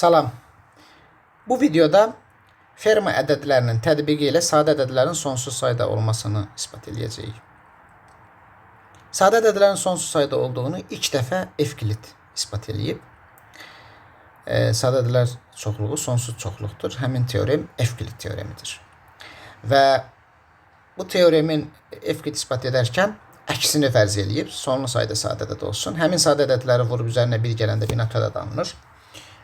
Salam. Bu videoda ferma ədədlərinin tətbiqi ilə sadə ədədlərin sonsuz sayda olmasını ispat edəcəyik. Sadə ədədlərin sonsuz sayda olduğunu ilk dəfə Evklit ispat edib. Sadə ədədlər çoxluğu sonsuz çoxluqdur. Həmin teorem Evklit teoremidir. Və bu teoremin Evklit ispat edərkən əksini fərz eləyib. Sonlu sayda sadə ədəd olsun. Həmin sadə ədədləri vurub üzərinə bir gələndə bir ədəd alınır.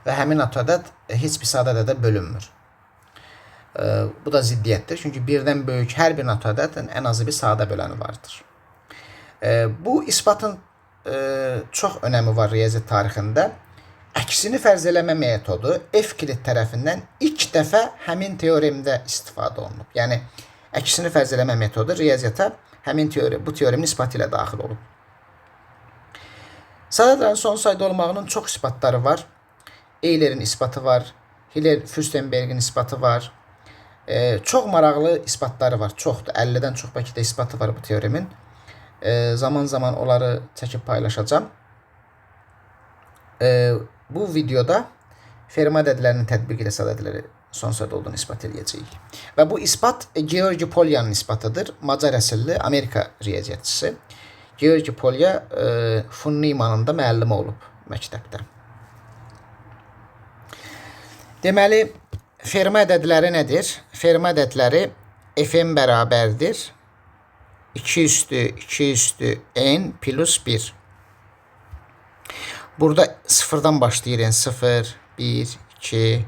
Və həmin ədəd heç bir sadə ədədə bölünmür. Bu da ziddiyyətdir. Çünki birdən böyük hər bir ədədin ən azı bir sadə böləni vardır. Bu isbatın çox önəmi var riyaziyyat tarixində. Əksini fərz eləmə metodu Evklit tərəfindən ilk dəfə həmin teoremdə istifadə olunub. Yəni, əksini fərz eləmə metodu riyaziyyata bu teoremin isbatı ilə daxil olub. Sadə ədədlərin sonsuz sayda olmağının çox isbatları var. Eulerin isbatı var, Hiller-Fürstenbergin isbatı var. Çox maraqlı isbatları var, çoxdur. 50-dən çox bəlkə də isbatı var bu teoremin. Zaman zaman onları çəkib paylaşacağım. Bu videoda ferma ədədlərinin tətbiqi ilə sadə ədədləri sonsuz sayda olduğunu isbat edəcəyik. Və bu isbat Georgi Polyanın isbatıdır. Macar əsilli Amerika riyaziyyatçısı. Georgi Polya von Neumannın da müəllimi olub məktəbdə. Deməli, ferma ədədləri nədir? Ferma ədədləri Fn bərabərdir 2 üstü 2 üstü n plus 1. Burada sıfırdan başlayır. 0, 1, 2,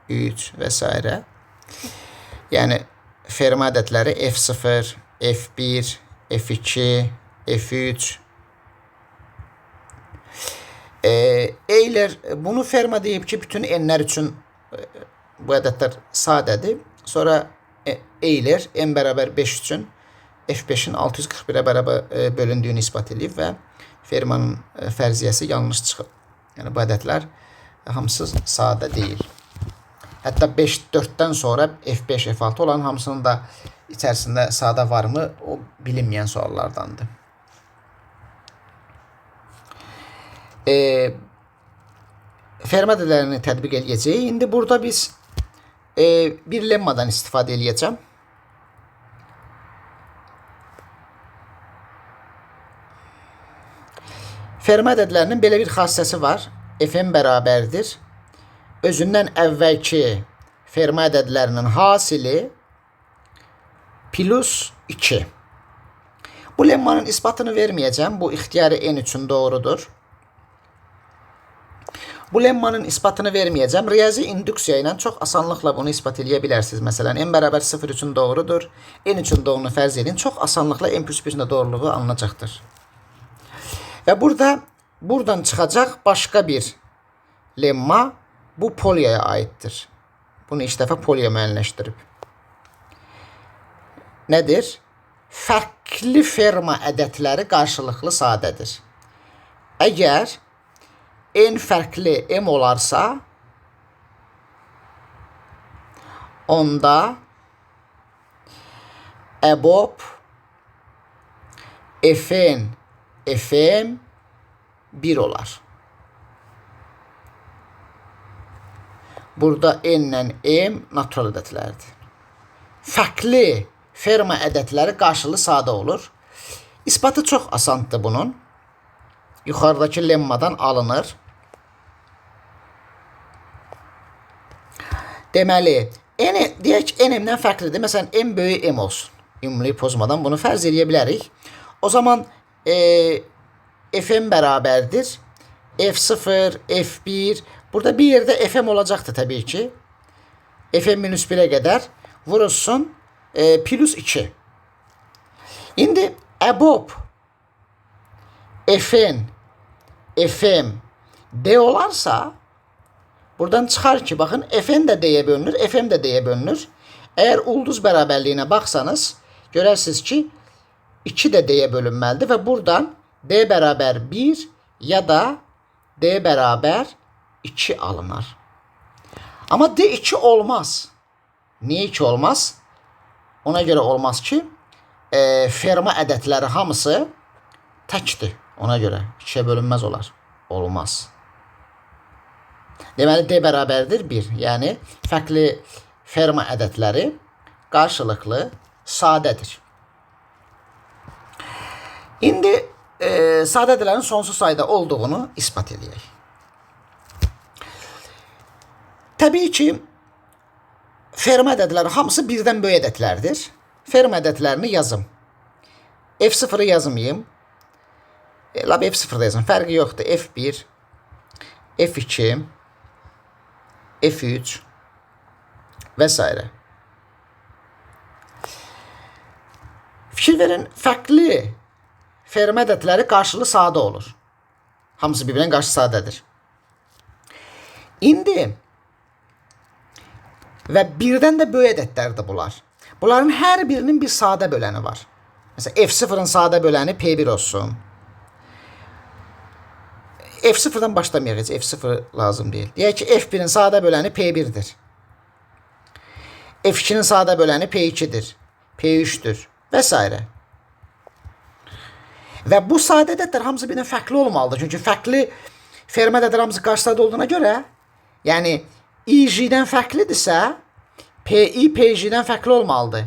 3 və s. Yəni, ferma ədədləri F0, F1, F2, F3. Euler bunu ferma deyib ki, bütün n'lər üçün bu ədədlər sadədir. Sonra Euler n bərabər 5 üçün F5-in 641-ə bərabər bölündüyünü ispat edib və fermanın fərziyyəsi yanlış çıxıb. Yəni, bu ədədlər hamısı sadə deyil. Hətta 4-dən sonra F5, F6 olan hamısının da içərisində sadə varmı, o bilinməyən suallardandır. Ferma ədədlərini tətbiq edəcəyik. İndi burada biz bir lemmadan istifadə edəcəm. Ferma ədədlərinin belə bir xassəsi var. Fn bərabərdir özündən əvvəlki ferma ədədlərinin hasili plus 2. Bu lemmanın isbatını verməyəcəm. Bu ixtiyari n üçün doğrudur. Bu lemmanın isbatını verməyəcəm. Riyazi induksiya ilə çox asanlıqla bunu isbat edə bilərsiniz. Məsələn, n bərabər 0 üçün doğrudur. N üçün doğrunu fərz edin. Çox asanlıqla n plus 1-in də doğruluğu alınacaqdır. Və buradan çıxacaq başqa bir lemma bu Polyaya aiddir. Bunu ilk dəfə Polya müəyyənləşdirib. Nədir? Fərqli ferma ədədləri qarşılıqlı sadədir. Əgər n fərqli m olarsa, onda EBOB Fn Fm 1 olar. Burada n ilə m natural ədədlərdir. Fərqli ferma ədədləri qarşılıqlı sadə olur. İsbatı çox asandır bunun. Yuxarıdakı lemmadan alınır. Deməli, deyək ki, n-dən fərqlidir. Məsələn, n böyük m olsun. Ümumi pozmadan bunu fərz edə bilərik. O zaman Fn bərabərdir F0, F1. Burada bir yerdə Fm olacaqdır təbii ki. Fm minus 1-ə qədər vurulsun plus 2. İndi EBOB Fn Fm D olarsa buradan çıxar ki, baxın, Fn də D-yə bölünür, Fm də D-yə bölünür. Əgər ulduz bərabərliyinə baxsanız, görərsiniz ki, 2 də D-yə bölünməlidir və buradan D bərabər 1 ya da D bərabər 2 alınır. Amma D2 olmaz. Niyə 2 olmaz? Ona görə olmaz ki, ferma ədədləri hamısı təkdir. Ona görə 2-yə bölünməz olar. Olmaz. Deməli D bərabərdir 1. Yəni fərqli ferma ədədləri qarşılıqlı sadədir. İndi sadə ədədlərin sonsuz sayda olduğunu isbat edək. Təbii ki, ferma ədədləri hamısı birdən böyük ədədlərdir. Ferma ədədlərini yazım. F0'ı yazmayayım. Lab F0 da yazım. Fərqi yoxdur. F1, F2, F3 və s. Fikir verin, fərqli ferma ədədləri qarşılığı sadə olur. Hamısı bir-birinin qarşı sadədir. İndi və birdən də böyük ədədlərdir bunlar. Bunların hər birinin bir sadə böləni var. Məsələn, F0'ın sadə böləni P1 olsun. F0'dan başlamayaq, heç F0 lazım deyil. Deyək ki, F1'in sadə böləni P1'dir. F2'nin sadə böləni P2'dir. P3'dür və s. Və bu sadə ədədlər hamısı birdən fərqli olmalıdır. Çünki fərqli ferma ədədlər hamısı qarşı sadə olduğuna görə, yəni IJ-dən fərqlidirsə, PI PJ-dən fərqli olmalıdır.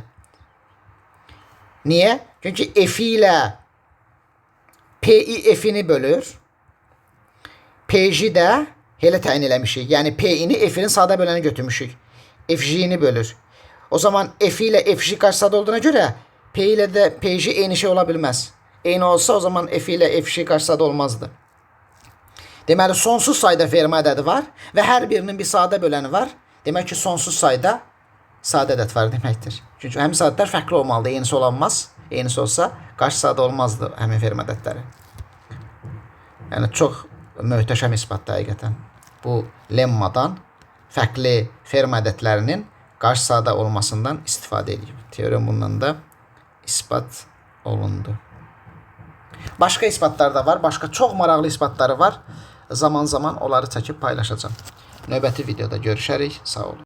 Niyə? Çünki F ilə PI F-ini bölür. PJ də elə təyin eləmişik. Yəni PI-ni F-nin sadə böləni götürmüşük. FJ-ni bölür. O zaman F ilə FJ qarşı sadə olduğuna görə P ilə də PJ eyni şey ola bilməz. Eyni olsa o zaman F ilə FJ qarşı sadə olmazdı. Deməli, sonsuz sayda ferma ədədi var və hər birinin bir sadə böləni var. Demək ki, sonsuz sayda sadə ədəd var deməkdir. Çünki həmin sadələr fərqli olmalıdır. Eynisi olanmaz. Eynisi olsa qarşı sadə olmazdı həmin ferma ədədləri. Yəni, çox möhtəşəm isbatdır həqiqətən. Bu lemmadan fərqli ferma ədədlərinin qarşı sadə olmasından istifadə edib. Teorem bundan da isbat olundu. Başqa isbatlar da var. Başqa çox maraqlı isbatları var. Zaman zaman onları çəkib paylaşacağım. Növbəti videoda görüşərik. Sağ olun.